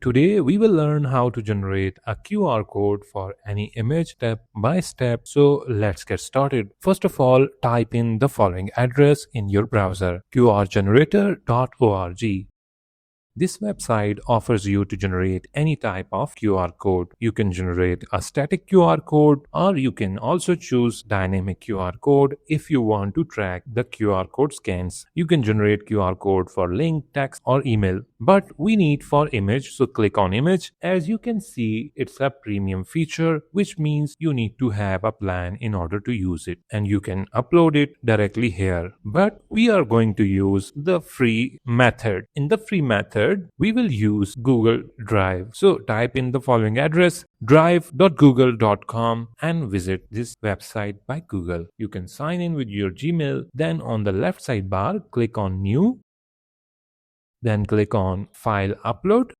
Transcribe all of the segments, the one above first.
Today we will learn how to generate a QR code for any image step by step. So let's get started. First of all, type in the following address in your browser: qrgenerator.org. This website offers you to generate any type of QR code. You can generate a static QR code, or you can also choose dynamic QR code if you want to track the QR code scans. You can generate QR code for link, text, or email. But we need for image, so click on image. As you can see, it's a premium feature, which means you need to have a plan in order to use it, and you can upload it directly here. But we are going to use the free method. In the free method, we will use Google Drive. So type in the following address: drive.google.com, and visit this website by Google. You can sign in with your Gmail. Then on the left sidebar, click on New. Then click on File Upload.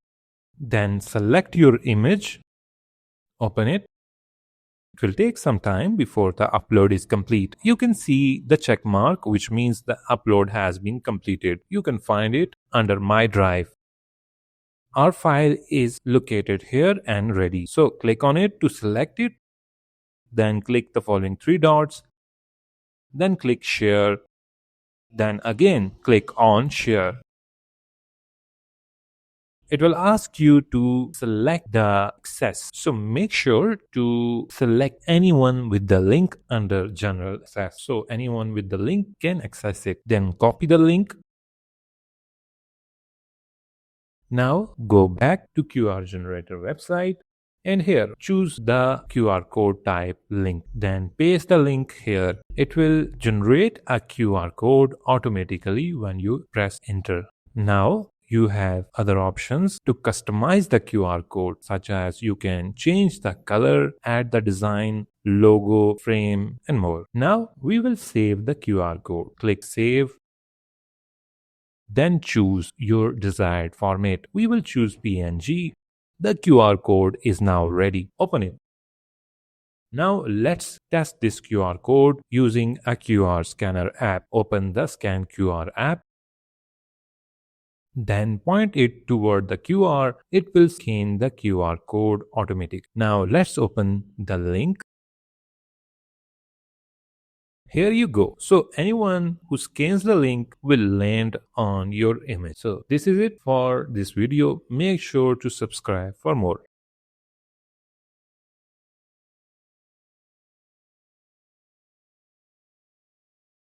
Then select your image. Open it. It will take some time before the upload is complete. You can see the check mark, which means the upload has been completed. You can find it under My Drive. Our file is located here and ready. So click on it to select it. Then click the following three dots. Then click Share. Then again click on Share. It will ask you to select the access. So make sure to select anyone with the link under general access. So anyone with the link can access it. Then copy the link. Now go back to QR Generator website, and here choose the QR code type link. Then paste the link here. It will generate a QR code automatically when you press enter. Now you have other options to customize the QR code, such as you can change the color, add the design, logo, frame, and more. Now we will save the QR code. Click Save. Then choose your desired format. We will choose PNG. The QR code is now ready. Open it. Now let's test this QR code using a QR scanner app. Open the Scan QR app. Then point it toward the QR. It will scan the QR code automatically. Now let's open the link. Here you go. So anyone who scans the link will land on your image. So this is it for this video. Make sure to subscribe for more.